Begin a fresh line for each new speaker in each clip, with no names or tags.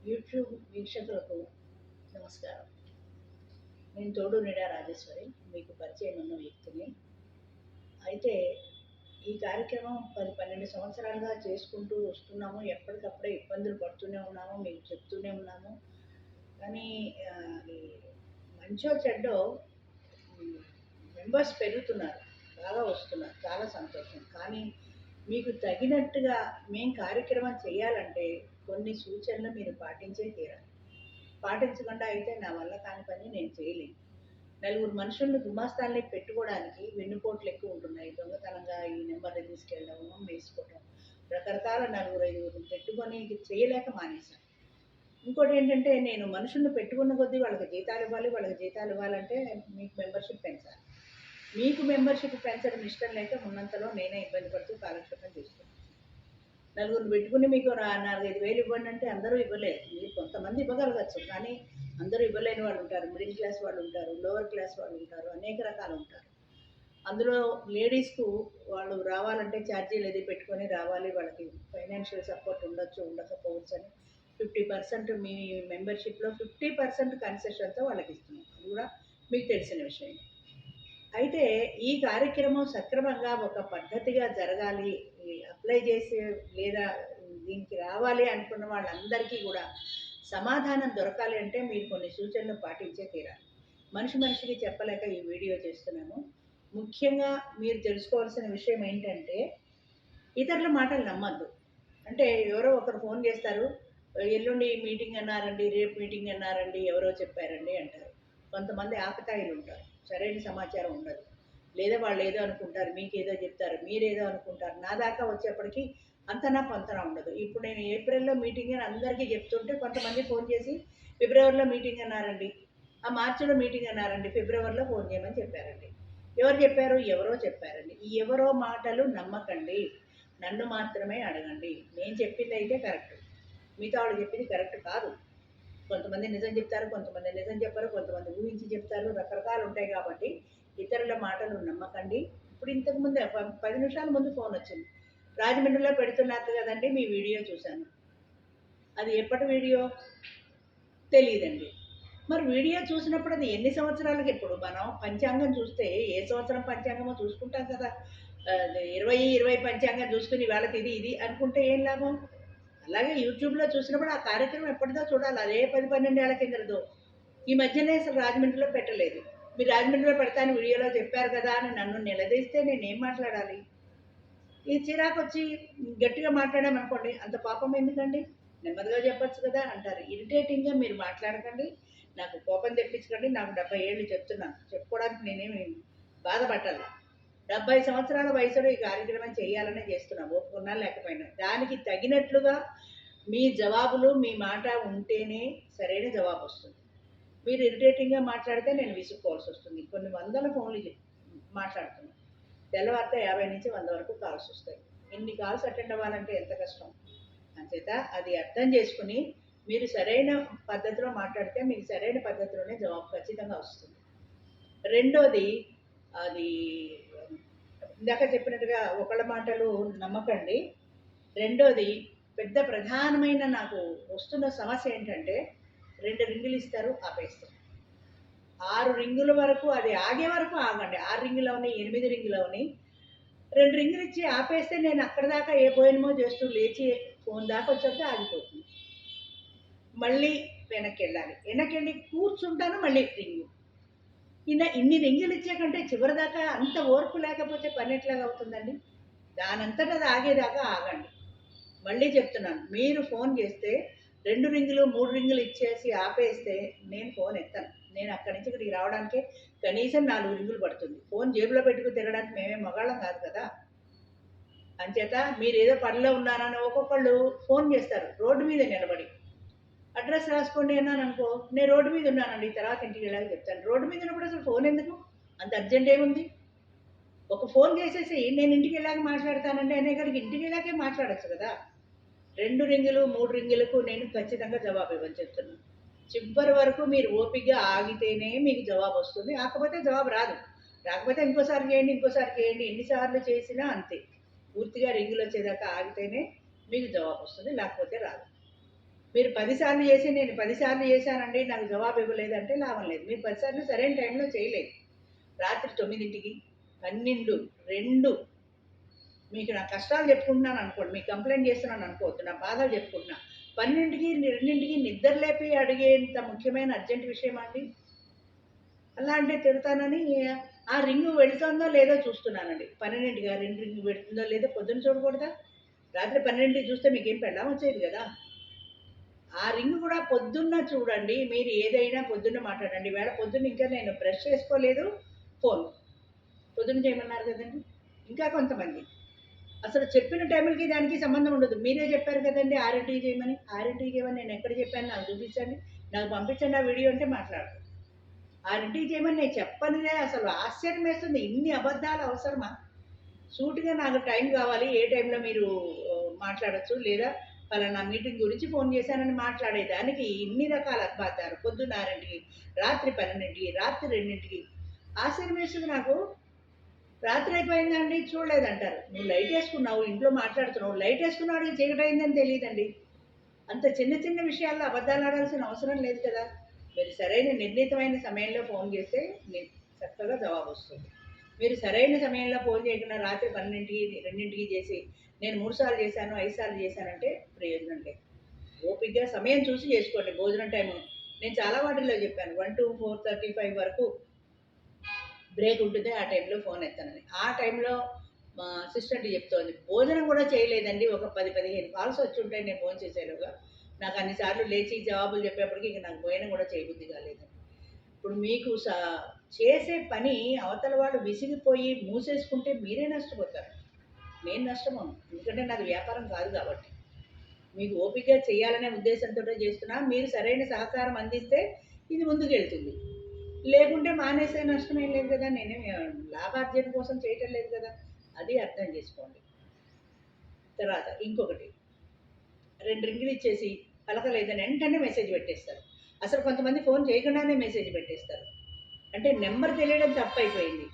YouTube వీక్షకులకు నమస్కారం. నేను తోడు నీడా రాజేశ్వరి, మీకు పరిచయం ఉన్న వ్యక్తిని. అయితే ఈ కార్యక్రమం 10-12 సంవత్సరాలుగా చేసుకుంటూ వస్తున్నాము. ఎప్పటికప్పుడే ఇబ్బందులు పడుతూనే ఉన్నాము, మీకు చెప్తూనే ఉన్నాము. కానీ అది మంచో చెడ్డో మెంబర్స్ పెరుగుతున్నారు, బాగా వస్తున్నారు, చాలా సంతోషం. కానీ మీకు తగినట్టుగా మేము కార్యక్రమం చేయాలంటే కొన్ని సూచనలు మీరు పాటించే తీరాలి. పాటించకుండా అయితే నా వల్ల కాని పని నేను చేయలేను. నలుగురు మనుషుల్ని గుమాస్తాల్ని పెట్టుకోవడానికి వెన్నుపోట్లు ఎక్కువ ఉంటున్నాయి. దొంగతనంగా ఈ నెంబర్ని తీసుకెళ్ళడం, వేసుకోవడం, రకరకాల నలుగురు ఐదుగురు పెట్టుకొని ఇది చేయలేక మానేశాను. ఇంకోటి ఏంటంటే, నేను మనుషుల్ని పెట్టుకున్న కొద్దీ వాళ్ళకి జీతాలు ఇవ్వాలి. వాళ్ళకి జీతాలు ఇవ్వాలంటే మీకు మెంబర్షిప్ పెంచాలి. మీకు మెంబర్షిప్ పెంచడం ఇష్టం లేక ఉన్నంతలో నేనే ఇబ్బంది పడుతూ కాలక్షేపం చేస్తున్నాను. నలుగురిని పెట్టుకుని మీకు 4-5 వేలు ఇవ్వండి అంటే అందరూ ఇవ్వలేరు. మీరు కొంతమంది ఇవ్వగలగచ్చు, కానీ అందరూ ఇవ్వలేని వాళ్ళు ఉంటారు. మిడిల్ క్లాస్ వాళ్ళు ఉంటారు, లోవర్ క్లాస్ వాళ్ళు ఉంటారు, అనేక రకాలు ఉంటారు. అందులో లేడీస్కు వాళ్ళు రావాలంటే ఛార్జీలు అది పెట్టుకొని రావాలి. వాళ్ళకి ఫైనాన్షియల్ సపోర్ట్ ఉండొచ్చు, ఉండకపోవచ్చు అని 50% మీ మెంబర్షిప్లో 50% కన్సెషన్తో వాళ్ళకి ఇస్తున్నాం. అది కూడా మీకు తెలిసిన విషయం. అయితే ఈ కార్యక్రమం సక్రమంగా ఒక పద్ధతిగా జరగాలి, అప్లై చేసి లేదా దీనికి రావాలి అనుకున్న వాళ్ళందరికీ కూడా సమాధానం దొరకాలి అంటే మీరు కొన్ని సూచనలు పాటించే తీరాలి. మనిషి మనిషికి చెప్పలేక ఈ వీడియో చేస్తున్నాను. ముఖ్యంగా మీరు తెలుసుకోవాల్సిన విషయం ఏంటంటే, ఇతరుల మాటలు నమ్మద్దు. అంటే ఎవరో ఒకరు ఫోన్ చేస్తారు, ఎల్లుండి మీటింగ్ అన్నారండి, రేపు మీటింగ్ అన్నారండి, ఎవరో చెప్పారండి అంటారు. కొంతమంది ఆకతాయిలు ఉంటారు, సరైన సమాచారం ఉండదు. లేదా వాళ్ళు ఏదో అనుకుంటారు, మీకేదో చెప్తారు, మీరేదో అనుకుంటారు. నా దాకా వచ్చేప్పటికి అంతనా పొంతన ఉండదు. ఇప్పుడు నేను ఏప్రిల్లో మీటింగ్ అని అందరికీ చెప్తుంటే కొంతమంది ఫోన్ చేసి ఫిబ్రవరిలో మీటింగ్ అన్నారండి, ఆ మార్చిలో మీటింగ్ అన్నారండి, ఫిబ్రవరిలో ఫోన్ చేయమని చెప్పారండి. ఎవరు చెప్పారు? ఎవరో చెప్పారండి. ఈ ఎవరో మాటలు నమ్మకండి. నన్ను మాత్రమే అడగండి. నేను చెప్పింది అయితే కరెక్ట్, మిగతా వాళ్ళు చెప్పింది కరెక్ట్ కాదు. కొంతమంది నిజం చెప్తారు, కొంతమంది నిజం చెప్పరు, కొంతమంది ఊహించి చెప్తారు, రకరకాలు ఉంటాయి. కాబట్టి ఇతరుల మాటలు నమ్మకండి. ఇప్పుడు ఇంతకుముందే 10 నిమిషాల ముందు ఫోన్ వచ్చింది, రాజమండ్రిలో పెడుతున్నారు కదండి, మీ వీడియో చూశాను. అది ఎప్పటి వీడియో తెలియదండి. మరి వీడియో చూసినప్పుడు అది ఎన్ని సంవత్సరాలకి, ఇప్పుడు మనం పంచాంగం చూస్తే ఏ సంవత్సరం పంచాంగమో చూసుకుంటాం కదా. 20 పంచాంగం చూసుకుని వాళ్ళకి ఇది ఇది అనుకుంటే ఏం లాభం? అలాగే యూట్యూబ్లో చూసినప్పుడు ఆ కార్యక్రమం ఎప్పటిదో చూడాలి. అదే 10-12 ఏళ్ల కిందదో. ఈ మధ్యనే అసలు రాజమండ్రిలో పెట్టలేదు. మీరు రాజమండ్రిలో పెడతాను వీడియోలో చెప్పారు కదా అని నన్ను నిలదీస్తే నేనేం మాట్లాడాలి? ఈ చిరాకొచ్చి గట్టిగా మాట్లాడామనుకోండి, అంత పాపం ఎందుకండి? నెమ్మదిగా చెప్పొచ్చు కదా అంటారు. ఇరిటేటింగ్గా మీరు మాట్లాడకండి, నాకు కోపం తెప్పించకండి. నాకు 70 ఏళ్ళు చెప్తున్నాను, చెప్పుకోవడానికి నేనేమి బాధపట్టాల. 70 సంవత్సరాల వయసులో ఈ కార్యక్రమం చేయాలనే చేస్తున్నాను, ఒప్పుకున్నా లేకపోయినా. దానికి తగినట్లుగా మీ జవాబులు, మీ మాట ఉంటేనే సరైన జవాబు వస్తుంది. మీరు ఇరిటేటింగ్గా మాట్లాడితే నేను విసుక్కోవాల్సి వస్తుంది. కొన్ని వందల ఫోన్లు మాట్లాడుతున్నాను. తెల్లవారితే 50-100 వరకు కాల్స్ వస్తాయి. ఇన్ని కాల్స్ అటెండ్ అవ్వాలంటే ఎంత కష్టం. అంచేత అది అర్థం చేసుకుని మీరు సరైన పద్ధతిలో మాట్లాడితే మీకు సరైన పద్ధతిలోనే జవాబు ఖచ్చితంగా వస్తుంది. రెండోది, అది ఇందాక చెప్పినట్టుగా ఒకళ్ళ మాటలు నమ్మకండి. రెండోది, పెద్ద ప్రధానమైన నాకు వస్తున్న సమస్య ఏంటంటే, 2 రింగులు ఇస్తారు, ఆపేస్తారు. 6 రింగుల వరకు, అది ఆగే వరకు ఆగండి. 6 రింగులు అవని, 8 రింగులు అవని, 2 రింగులు ఇచ్చి ఆపేస్తే నేను అక్కడి దాకా ఏ భోజనమో చేస్తూ లేచి ఫోన్ దాకా వచ్చాక ఆగిపోతుంది. మళ్ళీ వెనక్కి వెళ్ళాలి, వెనక్కి వెళ్ళి కూర్చుంటాను, మళ్ళీ రింగు. ఇన్ని రింగులు ఇచ్చే కంటే చివరి దాకా అంత ఓర్పు లేకపోతే పని ఎట్లాగా అవుతుందండి? దానంతట అది ఆగేదాకా ఆగండి. మళ్ళీ చెప్తున్నాను, మీరు ఫోన్ చేస్తే 2 రింగులు 3 రింగులు ఇచ్చేసి ఆపేస్తే నేను ఫోన్ ఎత్తాను. నేను అక్కడి నుంచి ఇక్కడికి రావడానికే కనీసం 4 రింగులు పడుతుంది. ఫోన్ జేబులో పెట్టుకుని తిరగడానికి మేమే మగాళ్ళం కాదు కదా. అంచేత మీరు ఏదో పనిలో ఉన్నారని ఒక్కొక్కళ్ళు ఫోన్ చేస్తారు రోడ్డు మీద నిలబడి. అడ్రస్ రాసుకోండి అన్నాను అనుకో, నేను రోడ్డు మీద ఉన్నానండి, తర్వాత ఇంటికి వెళ్ళాక చెప్తాను. రోడ్డు మీద ఉన్నప్పుడు అసలు ఫోన్ ఎందుకు? అంత అర్జెంట్ ఏముంది? ఒక ఫోన్ చేసేసి నేను ఇంటికి వెళ్ళాక మాట్లాడతానంటే అనే గారికి ఇంటికి వెళ్ళాకే మాట్లాడచ్చు కదా. 2 రింగులు 3 రింగులకు నేను ఖచ్చితంగా జవాబు ఇవ్వని చెప్తున్నాను. చివరి వరకు మీరు ఓపికగా ఆగితేనే మీకు జవాబు వస్తుంది. కాకపోతే జవాబు రాదు. రాకపోతే ఇంకోసారి చేయండి, ఇంకోసారి చేయండి, ఎన్నిసార్లు చేసినా అంతే. పూర్తిగా రింగులు వచ్చేదాకా ఆగితేనే మీకు జవాబు వస్తుంది, లేకపోతే రాదు. మీరు 10 సార్లు చేసి నేను 10 సార్లు చేశానండి నాకు జవాబు ఇవ్వలేదంటే లాభం లేదు. మీరు 10 సార్లు సరైన టైంలో చేయలేదు. రాత్రి 9కి, 12, 2 మీకు నా కష్టాలు చెప్పుకుంటున్నాను అనుకోండి, మీకు కంప్లైంట్ చేస్తున్నాను అనుకోవద్దు, నా బాధలు చెప్పుకుంటున్నా. 12కి, 2కి నిద్ర లేపి అడిగేంత ముఖ్యమైన అర్జెంట్ విషయమా అండి? అలా అంటే తిడతానని ఆ రింగు వెళుతుందో లేదో చూస్తున్నానండి. 12కి ఆ రింగు వెళుతుందో లేదో పొద్దున్న చూడకూడదా? రాత్రి 12కి చూస్తే మీకేం పెళ్ళాం వచ్చేది కదా! ఆ రింగ్ కూడా పొద్దున్న చూడండి. మీరు ఏదైనా పొద్దున్న మాట్లాడండి. ఈవేళ పొద్దున్న ఇంకా నేను బ్రష్ చేసుకోలేదు, ఫోన్. పొద్దున్న చేయమన్నారు కదండీ! ఇంకా కొంతమంది అసలు చెప్పిన టైంకి దానికి సంబంధం ఉండదు. మీరే చెప్పారు కదండీ 6కి చేయమని. 6కి చేయమని నేను ఎక్కడ చెప్పాను నాకు చూపించండి. నాకు పంపించండి ఆ వీడియో అంటే మాట్లాడరు. 6కి చేయమని నేను చెప్పనిదే అసలు ఆశ్చర్యం వేస్తుంది. ఇన్ని అబద్ధాలు అవసరమా? సూటిగా నాకు టైం కావాలి. ఏ టైంలో మీరు మాట్లాడొచ్చు లేదా పలానా మీటింగ్ గురించి ఫోన్ చేశానని మాట్లాడేదానికి ఇన్ని రకాల అబద్ధాలు. పొద్దున్న 6కి, రాత్రి 12కి, రాత్రి 2కి. ఆశ్చర్యం వేస్తుంది నాకు. రాత్రి అయిపోయిందండి చూడలేదంటారు. నువ్వు లైట్ వేసుకున్నావు, ఇంట్లో మాట్లాడుతున్నావు. లైట్ వేసుకున్నాడు చీకటయిందని తెలియదండి. అంత చిన్న చిన్న విషయాల్లో అబద్ధాలు ఆడాల్సిన అవసరం లేదు కదా! మీరు సరైన నిర్ణీతమైన సమయంలో ఫోన్ చేస్తే చక్కగా జవాబు వస్తుంది. మీరు సరైన సమయంలో ఫోన్ చేయకుండా రాత్రి 12కి, 2కి చేసి నేను 3 సార్లు చేశాను, 5 సార్లు చేశానంటే ప్రయోజనం లేదు. ఓపికగా సమయం చూసి చేసుకోండి. భోజనం టైము నేను చాలా వాటిల్లో చెప్పాను. 1-4:35 వరకు బ్రేక్ ఉంటుంది. ఆ టైంలో ఫోన్ ఎత్తానని. ఆ టైంలో మా అసిస్టెంట్ చెప్తోంది. భోజనం కూడా చేయలేదండి. ఒక 10-15 కాల్స్ వచ్చి ఉంటాయి నేను ఫోన్ చేసేలోగా. నాకు అన్ని సార్లు లేచి జవాబులు చెప్పేప్పటికి ఇక నాకు భోజనం కూడా చేయబుద్ధి కాలేదండి. ఇప్పుడు మీకు చేసే పని అవతల వాడు విసిగిపోయి మూసేసుకుంటే మీరే నష్టపోతారు. నేను నష్టపోను. ఎందుకంటే నాది వ్యాపారం కాదు కాబట్టి. మీకు ఓపికగా చేయాలనే ఉద్దేశంతోటే చేస్తున్నా. మీరు సరైన సహకారం అందిస్తే ఇది ముందుకెళ్తుంది. లేకుంటే మానేసే నష్టం ఏం లేదు కదా! నేనేం లాభార్జన కోసం చేయటం లేదు కదా! అది అర్థం చేసుకోండి. తర్వాత ఇంకొకటి 2 రింగులు ఇచ్చేసి పలకలేదని వెంటనే మెసేజ్ పెట్టేస్తారు. అసలు కొంతమంది ఫోన్ చేయకుండానే మెసేజ్ పెట్టేస్తారు. అంటే నెంబర్ తెలియడం తప్పైపోయింది.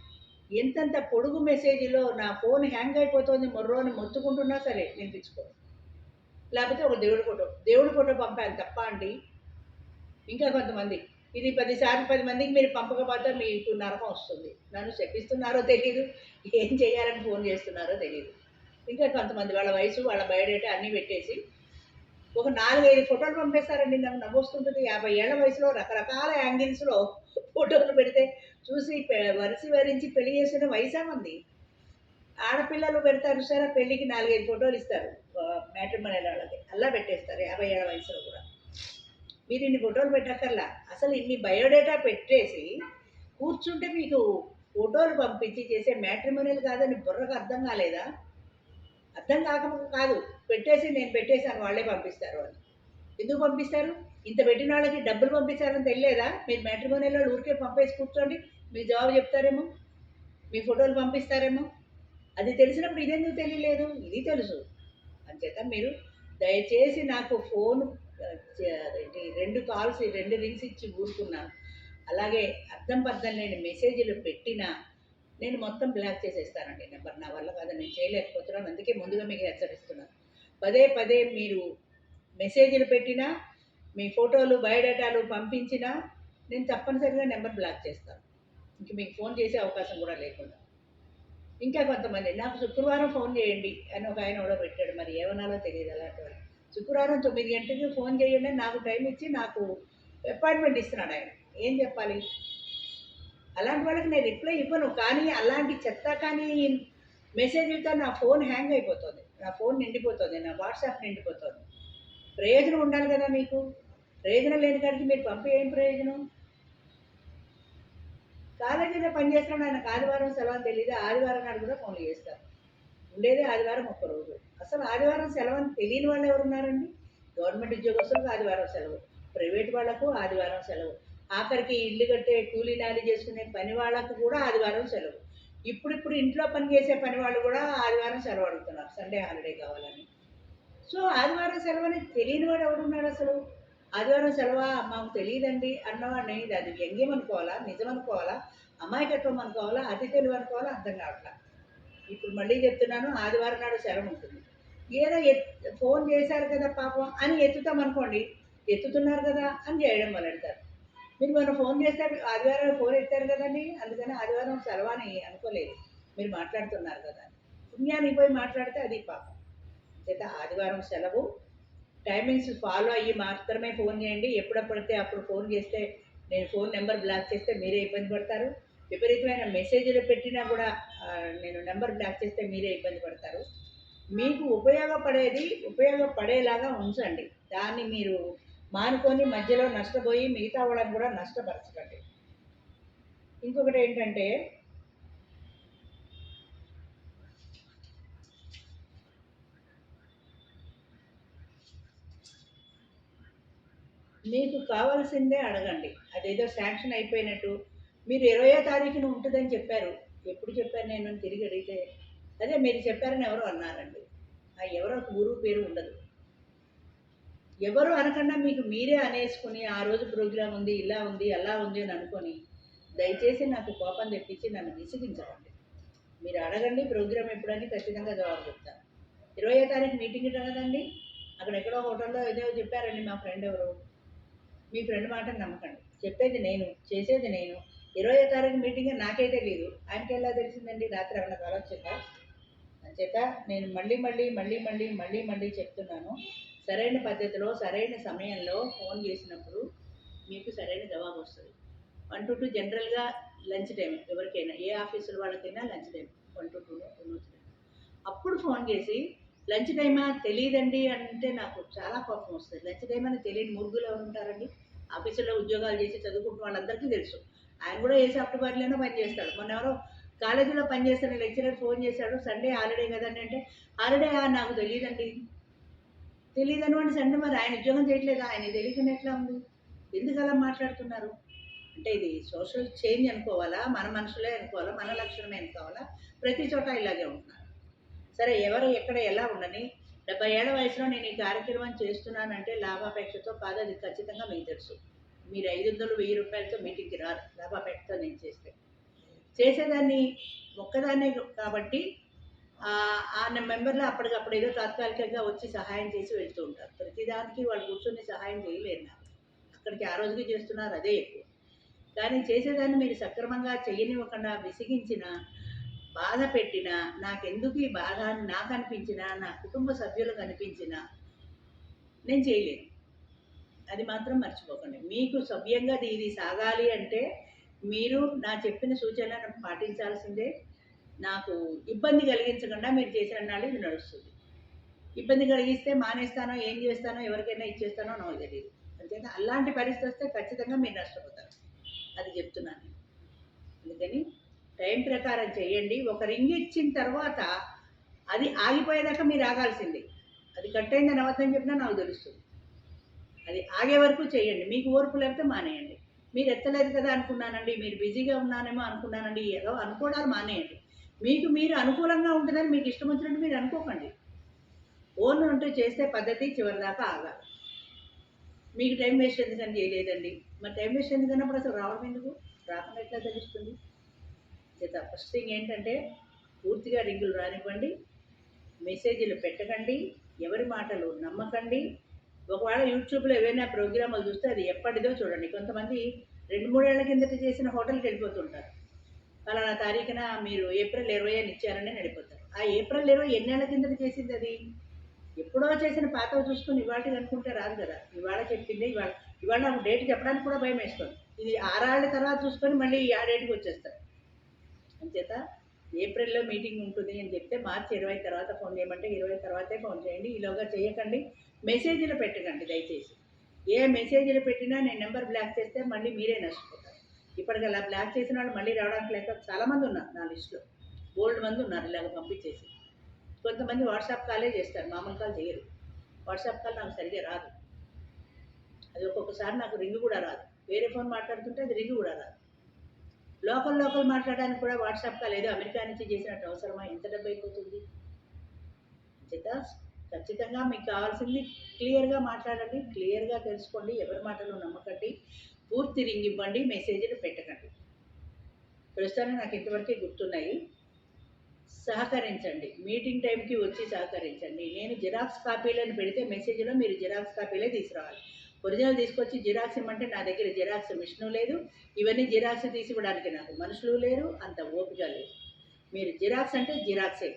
ఎంతంత పొడుగు మెసేజ్‌లో నా ఫోన్ హ్యాంగ్ అయిపోతుంది మొర్రో అని మొత్తుకుంటున్నా సరే వినిపించుకోరు. లేకపోతే ఒక దేవుడి ఫోటో పంపాను తప్పా అండి? ఇంకా కొంతమంది ఇది 10 సార్లు 10 మందికి మీరు పంపకపోతే మీకు నరకం వస్తుంది. నన్ను శపిస్తున్నారో తెలీదు, ఏం చేయాలని ఫోన్ చేస్తున్నారో తెలీదు. ఇంకా కొంతమంది వాళ్ళ వయసు, వాళ్ళ బయోడేటా అన్నీ పెట్టేసి ఒక 4, 5 ఫోటోలు పంపేస్తారండి. నాకు నవ్వొస్తుంటుంది. 50 ఏళ్ల వయసులో రకరకాల యాంగిల్స్‌లో ఫోటోలు పెడితే చూసి వరించి పెళ్లి చేసిన వయసా మంది. ఆడపిల్లలు పెడతారు చూసారా పెళ్ళికి 4, 5 ఫోటోలు ఇస్తారు. మ్యాట్రిమోనియల్ వాళ్ళకి. అలా పెట్టేస్తారు 50 ఏళ్ల వయసులో కూడా. మీరు ఇన్ని ఫోటోలు పెట్టక్కర్లా. అసలు ఇన్ని బయోడేటా పెట్టేసి కూర్చుంటే మీకు ఫోటోలు పంపించి చేసే మ్యాట్రిమోనియల్ కాదని బుర్రకు అర్థం కాలేదా? అర్థం కాకపోతే కాదు. పెట్టేసి నేను పెట్టేసాను వాళ్ళే పంపిస్తారు అని. ఎందుకు పంపిస్తారు? ఇంత పెట్టిన వాళ్ళకి డబ్బులు పంపించాలని తెలియలేదా? మీరు మ్యాట్రిమోనియల్‌లో ఊరికే పంపేసి కూర్చోండి. మీరు జవాబు చెప్తారేమో. మీ ఫోటోలు పంపిస్తారేమో. అది తెలిసినప్పుడు ఇదెందుకు తెలియలేదు? ఇది తెలుసు. అంచేత మీరు దయచేసి నాకు ఫోను అదేంటి 2 కాల్స్ 2 రింగ్స్ ఇచ్చి ఊరుకున్నాను. అలాగే అర్థం పర్థం లేని మెసేజ్‌లు పెట్టినా నేను మొత్తం బ్లాక్ చేసేస్తానండి నెంబర్. నా వల్ల కాదు నేను చేయలేకపోతున్నాను. అందుకే ముందుగా మీకు హెచ్చరిస్తున్నాను. పదే పదే మీరు మెసేజ్‌లు పెట్టినా, మీ ఫోటోలు, బయోడేటాలు పంపించినా నేను తప్పనిసరిగా నెంబర్ బ్లాక్ చేస్తాను. ఇంక మీకు ఫోన్ చేసే అవకాశం కూడా లేకుండా. ఇంకా కొంతమంది నాకు శుక్రవారం ఫోన్ చేయండి అని ఒక ఆయన ఎవడో పెట్టాడు. మరి ఏమనాలో తెలియదు అలాంటి వాళ్ళు. శుక్రవారం 9 గంటలకి ఫోన్ చేయండి అని నాకు టైం ఇచ్చి నాకు అపాయింట్మెంట్ ఇస్తున్నాడు ఆయన. ఏం చెప్పాలి? అలాంటి వాళ్ళకి నేను రిప్లై ఇవ్వను. కానీ అలాంటి చెత్త కానీ మెసేజ్‌లతో నా ఫోన్ హ్యాంగ్ అయిపోతుంది. నా ఫోన్ నిండిపోతుంది. నా వాట్సాప్ నిండిపోతుంది. ప్రయోజనం ఉండాలి కదా మీకు. ప్రయోజనం లేని కాడికి మీరు పంపి ఏం ప్రయోజనం? కాలేజీలో పనిచేస్తున్నాడు ఆయనకు ఆదివారం సెలవని తెలీదు. ఆదివారం నాడు కూడా ఫోన్లు చేస్తారు. ఉండేదే ఆదివారం ఒక్కరోజు. అసలు ఆదివారం సెలవని తెలియని వాళ్ళు ఎవరున్నారండి? గవర్నమెంట్ ఉద్యోగస్తులకు ఆదివారం సెలవు. ప్రైవేట్ వాళ్ళకు ఆదివారం సెలవు. ఆఖరికి ఇల్లు కట్టే కూలీ నాలి చేసుకునే పని వాళ్ళకు కూడా ఆదివారం సెలవు. ఇప్పుడిప్పుడు ఇంట్లో పని చేసే పని వాళ్ళు కూడా ఆదివారం సెలవు అడుగుతున్నారు. సండే హాలిడే కావాలని. సో, ఆదివారం సెలవని తెలియని వాడు ఎవడున్నాడు అసలు? ఆదివారం సెలవా మాకు తెలీదండి అన్నవాడిని అది వ్యంగ్యం అనుకోవాలా? నిజం అనుకోవాలా? అమాయకత్వం అనుకోవాలా? అతి తెలివి అనుకోవాలా? అర్థం కావట్లా. ఇప్పుడు మళ్ళీ చెప్తున్నాను ఆదివారం నాడు సెలవు ఉంటుంది. ఏదో ఫోన్ చేశారు కదా పాపం అని ఎత్తుతామనుకోండి ఎత్తుతున్నారు కదా అని చేయడం మొదలెడతారు. మీరు మొన్న ఫోన్ చేస్తే ఆదివారం ఫోన్ ఎత్తారు కదండి, అందుకని ఆదివారం సెలవని అనుకోలేదు, మీరు మాట్లాడుతున్నారు కదా అని. పుణ్యానికి పోయి మాట్లాడితే అది పాపం. చేత ఆదివారం సెలవు, టైమింగ్స్ ఫాలో అయ్యి మాత్రమే ఫోన్ చేయండి. ఎప్పుడప్పుడైతే అప్పుడు ఫోన్ చేస్తే నేను ఫోన్ నెంబర్ బ్లాక్ చేస్తే మీరే ఇబ్బంది పడతారు. విపరీతమైన మెసేజ్లు పెట్టినా కూడా నేను నెంబర్ బ్లాక్ చేస్తే మీరే ఇబ్బంది పడతారు. మీకు ఉపయోగపడేలాగా ఉంచండి. దాన్ని మీరు మానుకొని మధ్యలో నష్టపోయి మిగతా వాళ్ళని కూడా నష్టపరచకండి. ఇంకొకటి ఏంటంటే, మీకు కావాల్సిందే అడగండి. అదేదో శాంక్షన్ అయిపోయినట్టు మీరు 20వ తారీఖున ఉంటుందని చెప్పారు. ఎప్పుడు చెప్పాను నేను అని తిరిగి అడిగితే, అదే మీరు చెప్పారని ఎవరో అన్నారండి. ఆ ఎవరో ఊరు పేరు ఉండదు. ఎవరు అనకుండా మీకు మీరే అనేసుకుని ఆ రోజు ప్రోగ్రాం ఉంది, ఇలా ఉంది, అలా ఉంది అని అనుకొని దయచేసి నాకు కోపం తెప్పించి నన్ను విసిగించకండి. మీరు అడగండి ప్రోగ్రామ్ ఎప్పుడని ఖచ్చితంగా జవాబు చెప్తాను. 20వ తారీఖు మీటింగ్ కదండి, అక్కడ ఎక్కడో హోటల్లో ఏదో చెప్పారండి మా ఫ్రెండ్ ఎవరు. మీ ఫ్రెండ్ మాటను నమ్మకండి. చెప్పేది నేను, చేసేది నేను. 20వ తారీఖు మీటింగ్ నాకే తెలియదు, ఆయనకి ఎలా తెలిసిందండి? రాత్రి ఏమన్నా కలొచ్చిందా? అంచేత నేను మళ్ళీ చెప్తున్నాను, సరైన పద్ధతిలో సరైన సమయంలో ఫోన్ చేసినప్పుడు మీకు సరైన జవాబు వస్తుంది. 1 to 2 జనరల్గా లంచ్ టైం, ఎవరికైనా ఏ ఆఫీసుల వాళ్ళకైనా లంచ్ టైం 1 to 2 అప్పుడు ఫోన్ చేసి లంచ్ టైమా తెలియదండి అంటే నాకు చాలా కోపం వస్తుంది. లంచ్ టైం అని తెలియని మురుగులు ఎవరు ఉంటారండి? ఆఫీసులో ఉద్యోగాలు చేసి చదువుకుంటున్న వాళ్ళందరికీ తెలుసు. ఆయన కూడా ఏ సాఫ్ట్వేర్లోనే పనిచేస్తాడు. మొన్న ఎవరో కాలేజీలో పనిచేస్తున్న లెక్చరర్ ఫోన్ చేశాడు, సండే హాలిడే కదండి అంటే, హాలిడే నాకు తెలియదండి. తెలియదనమాట సండే, మరి ఆయన ఉద్యోగం చేయట్లేదా? ఆయన తెలియకుండా ఎట్లా ఉంది? ఎందుకు అలా మాట్లాడుతున్నారు? అంటే ఇది సోషల్ చేంజ్ అనుకోవాలా, మన మనుషులే అనుకోవాలా, మన లక్షణమే అనుకోవాలా? ప్రతి చోట ఇలాగే ఉంటున్నారు. సరే, ఎవరు ఎక్కడ ఎలా ఉండని, 70 ఏళ్ల వయసులో నేను ఈ కార్యక్రమం చేస్తున్నానంటే లాభాపేక్షతో కాదు, అది ఖచ్చితంగా మీకు తెలుసు. మీరు 500, 1000 రూపాయలతో మీటింగ్కి రారు లాభాపేక్షతో నేను చేసేదాన్ని ఒక్కదాన్నే కాబట్టి ఆ మెంబర్లు అప్పటికప్పుడు ఏదో తాత్కాలికంగా వచ్చి సహాయం చేసి వెళ్తూ ఉంటారు. ప్రతిదానికి వాళ్ళు కూర్చొని సహాయం చేయలేరు నాకు. అక్కడికి ఆ రోజుకి చేస్తున్నారు, అదే ఎక్కువ. కానీ చేసేదాన్ని మీరు సక్రమంగా చేయనివ్వకుండా విసిగించిన, బాధ పెట్టినా, నాకెందుకు ఈ బాధ అని నాకు అనిపించినా, నా కుటుంబ సభ్యులకు అనిపించినా నేను చేయలేను. అది మాత్రం మర్చిపోకండి. మీకు సవ్యంగా ఇది సాగాలి అంటే మీరు నా చెప్పిన సూచనలను పాటించాల్సిందే. నాకు ఇబ్బంది కలిగించకుండా మీరు చేసిన నాడు ఇది నడుస్తుంది. ఇబ్బంది కలిగిస్తే మానేస్తానో, ఏం చేస్తానో, ఎవరికైనా ఇచ్చేస్తానో నాకు తెలియదు. అంతేనా? అలాంటి పరిస్థితి వస్తే ఖచ్చితంగా మీరు నష్టపోతారు. అది చెప్తున్నాను. అందుకని టైం ప్రకారం చేయండి. ఒక రింగ్ ఇచ్చిన తర్వాత అది ఆగిపోయేదాకా మీరు ఆగాల్సిందే. అది కట్ అయిందని అబద్ధం చెప్పినా నాకు తెలుస్తుంది. అది ఆగే వరకు చేయండి. మీకు ఓర్పు లేకపోతే మానేయండి. మీరు ఎత్తలేదు కదా అనుకున్నానండి, మీరు బిజీగా ఉన్నానేమో అనుకున్నానండి, ఏదో అనుకోవడాలు మానేయండి. మీకు మీరు అనుకూలంగా ఉంటుందని మీకు ఇష్టం వచ్చినట్టు మీరు అనుకోకండి. ఓన్ అంటూ చేస్తే పద్ధతి చివరిదాకా ఆగాలి. మీకు టైం వేస్ట్ ఎందుకని చేయలేదండి, మరి టైం వేస్ట్ ఎందుకన్నప్పుడు అసలు రావడం ఎందుకు? రాకుండా ఎట్లా తెలుస్తుంది? చేత ఫస్ట్ థింగ్ ఏంటంటే, పూర్తిగా రింగులు రానివ్వండి, మెసేజ్లు పెట్టకండి, ఎవరి మాటలు నమ్మకండి. ఒకవేళ యూట్యూబ్లో ఏవైనా ప్రోగ్రాములు చూస్తే అది ఎప్పటిదో చూడండి. కొంతమంది 2-3 ఏళ్ల కిందట చేసిన హోటల్కి వెళ్ళిపోతుంటారు. ఫలానా తారీఖున మీరు ఏప్రిల్ 20 అని ఇచ్చారని వెళ్ళిపోతారు. ఆ ఏప్రిల్ 20 ఎన్నేళ్ల కిందట చేసింది అది? ఎప్పుడో చేసిన పాతవి చూసుకొని ఇవాళకి అనుకుంటే రాదు కదా. ఇవాళ చెప్పింది ఇవాళ నాకు డేట్ చెప్పడానికి కూడా భయం వేస్తుంది. ఇది 6 ఏళ్ల తర్వాత చూసుకొని మళ్ళీ ఆ డేట్కి వచ్చేస్తారు. అంచేత ఏప్రిల్లో మీటింగ్ ఉంటుంది అని చెప్తే మార్చి 20 తర్వాత ఫోన్ చేయమంటే 20 తర్వాతే ఫోన్ చేయండి. ఈలోగా చేయకండి. మెసేజ్లు పెట్టకండి దయచేసి. ఏ మెసేజ్లు పెట్టినా నేను నెంబర్ బ్లాక్ చేస్తే మళ్ళీ మీరే నష్టపోతారు. ఇప్పటికి అలా బ్లాక్ చేసిన వాళ్ళు మళ్ళీ రావడానికి లేక చాలామంది ఉన్నారు నా లిస్టులో. బోల్డ్ మంది ఉన్నారు ఇలాగ పంపించేసి. కొంతమంది వాట్సాప్ కాలే చేస్తారు, మామూలు కాల్ చేయరు. వాట్సాప్ కాల్ నాకు సరిగ్గా రాదు. అది ఒక్కొక్కసారి నాకు రింగ్ కూడా రాదు. వేరే ఫోన్ మాట్లాడుతుంటే అది రింగ్ కూడా రాదు. లోకల్ మాట్లాడడానికి కూడా వాట్సాప్ కాల్ ఏదో అమెరికా నుంచి చేసినట్టు అవసరమా? ఎంత డబ్బు అయిపోతుంది? చేత ఖచ్చితంగా మీకు కావాల్సింది క్లియర్గా మాట్లాడండి, క్లియర్గా తెలుసుకోండి, ఎవరి మాటలు నమ్మకండి, పూర్తి రింగ్ ఇవ్వండి, మెసేజ్లు పెట్టకండి. ప్రస్తుతానికి నాకు ఇంతవరకే గుర్తున్నాయి. సహకరించండి, మీటింగ్ టైంకి వచ్చి సహకరించండి. నేను జిరాక్స్ కాపీలను పెడితే మెసేజ్లో మీరు జిరాక్స్ కాపీలే తీసుకురావాలి. ఒరిజినల్ తీసుకొచ్చి జిరాక్స్ ఇమ్మంటే నా దగ్గర జిరాక్స్ మిషను లేదు, ఇవన్నీ జిరాక్స్ తీసి ఇవ్వడానికి నాకు మనుషులు లేరు, అంత ఓపిక లేదు. మీరు జిరాక్స్ అంటే జిరాక్సే.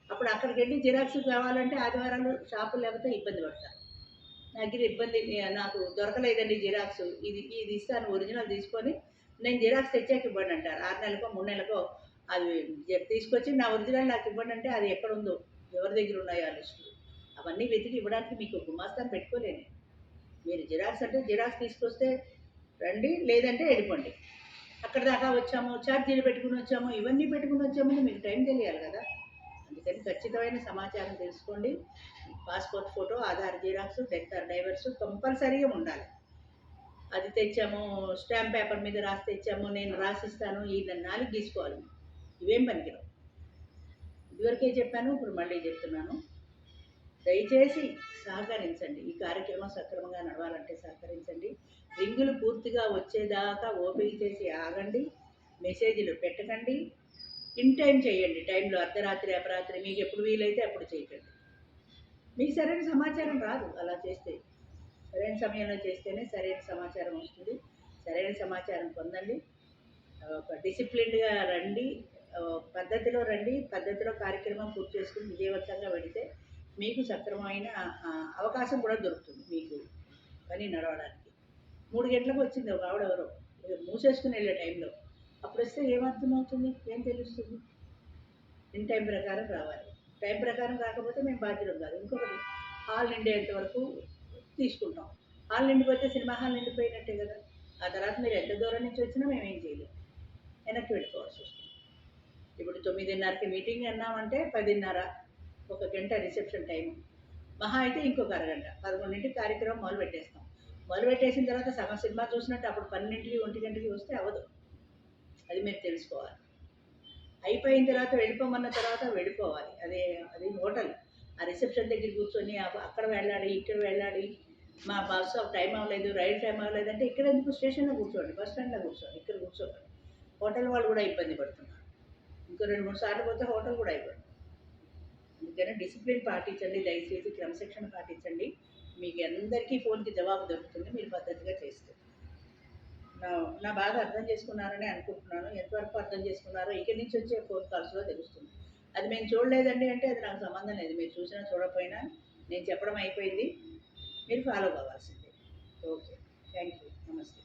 అప్పుడు అక్కడికి వెళ్ళి జిరాక్స్ కావాలంటే ఆదివారాలు షాపులు లేకపోతే ఇబ్బంది పడతారు. నా దగ్గర ఇబ్బంది, నాకు దొరకలేదండి జిరాక్స్, ఇది ఇస్తాను ఒరిజినల్ తీసుకొని నేను జిరాక్స్ తెచ్చాక ఇవ్వండి అంటారు. 6 నెలలకో 3 నెలలకో అది తీసుకొచ్చి నా ఒరిజినల్ నాకు ఇవ్వండి అంటే అది ఎక్కడ ఉందో, ఎవరి దగ్గర ఉన్నాయో ఆ లిస్టులు అవన్నీ వెతికి ఇవ్వడానికి మీకు గుమాస్తాను పెట్టుకోలేను. మీరు జిరాక్స్ అంటే జిరాక్స్ తీసుకొస్తే రండి, లేదంటే వెళ్ళిపోండి. అక్కడ దాకా వచ్చాము, ఛార్జీలు పెట్టుకుని వచ్చాము, ఇవన్నీ పెట్టుకుని వచ్చామని మీకు టైం తెలియాలి కదా. అందుకని ఖచ్చితమైన సమాచారం తెలుసుకోండి. Passport photo, Aadhaar xerox, death or divorce కంపల్సరీగా ఉండాలి. అది తెచ్చాము, స్టాంప్ పేపర్ మీద రాసి తెచ్చాము, నేను రాసిస్తాను, ఈ 4 తీసుకోవాలి. ఇవేం పనికిరావు. ఇదివరకే చెప్పాను, ఇప్పుడు మళ్ళీ చెప్తున్నాను. దయచేసి సహకరించండి. ఈ కార్యక్రమం సక్రమంగా నడవాలంటే సహకరించండి. రింగులు పూర్తిగా వచ్చేదాకా ఓపిక చేసి ఆగండి. మెసేజ్లు పెట్టకండి. ఇన్ టైం చేయండి. టైంలో అర్ధరాత్రి అపరాత్రి మీకు ఎప్పుడు వీలైతే అప్పుడు చేయకండి. మీకు సరైన సమాచారం రాదు అలా చేస్తే. సరైన సమయంలో చేస్తేనే సరైన సమాచారం వస్తుంది. సరైన సమాచారం పొందండి. ఒక డిసిప్లిన్డ్గా రండి, పద్ధతిలో రండి. పద్ధతిలో కార్యక్రమం పూర్తి చేసుకుని విజయవంతంగా వెళితే మీకు సక్రమమైన అవకాశం కూడా దొరుకుతుంది. మీకు పని నడవడానికి 3 గంటలకు వచ్చింది ఒక ఆవిడ, ఎవరో మూసేసుకుని వెళ్ళే టైంలో. అప్పుడు వస్తే ఏమర్థమవుతుంది, ఏం తెలుస్తుంది? ఇన్ టైం ప్రకారం రావాలి. టైం ప్రకారం రాకపోతే మేము బాధ్యులం కాదు. ఇంకొకటి, హాల్ నిండేంత వరకు తీసుకుంటాం. హాల్ నిండిపోతే సినిమా హాల్ నిండిపోయినట్టే కదా. ఆ తర్వాత మీరు ఎంత దూరం నుంచి వచ్చినా మేము ఏం చేయలేము, వెనక్కి వెళ్ళిపోవాల్సి వస్తుంది. ఇప్పుడు 9:30కి మీటింగ్ అన్నామంటే 10:30, 1 గంట రిసెప్షన్ టైము. మహా అయితే ఇంకొక అరగంట, 11ంటికి కార్యక్రమం మొదలు పెట్టేస్తాం. మొదలు పెట్టేసిన తర్వాత సగం సినిమా చూసినట్టు అప్పుడు 12ంటికి 1 గంటకి వస్తే అవ్వదు. అది మీరు తెలుసుకోవాలి. అయిపోయిన తర్వాత వెళ్ళిపోమన్న తర్వాత వెళ్ళిపోవాలి. అది హోటల్. ఆ రిసెప్షన్ దగ్గర కూర్చొని అక్కడ వెళ్ళాలి, ఇక్కడ వెళ్ళాలి, మా బస్ టైం అవ్వలేదు, రైలు టైం అవ్వలేదంటే ఇక్కడ ఎందుకు, స్టేషన్లో కూర్చోండి, బస్ స్టాండ్లో కూర్చోండి, ఇక్కడ కూర్చోండి. హోటల్ వాళ్ళు కూడా ఇబ్బంది పడుతున్నారు. ఇంకో 2-3 సార్లు పోతే హోటల్ కూడా అయిపోయింది. అందుకని డిసిప్లిన్ పాటించండి, దయచేసి క్రమశిక్షణ పాటించండి. మీకు అందరికీ ఫోన్కి జవాబు దొరుకుతుంది మీరు పద్ధతిగా చేస్తే. నా బాగా అర్థం చేసుకున్నారని అనుకుంటున్నాను. ఎంతవరకు అర్థం చేసుకున్నారో ఇక్కడి నుంచి వచ్చే ఫోన్ కాల్స్లో తెలుస్తుంది. అది మేము చూడలేదండి అంటే అది నాకు సంబంధం లేదు. మీరు చూసినా చూడకపోయినా నేను చెప్పడం అయిపోయింది, మీరు ఫాలో కావాల్సిందే. ఓకే, థ్యాంక్ యూ, నమస్తే.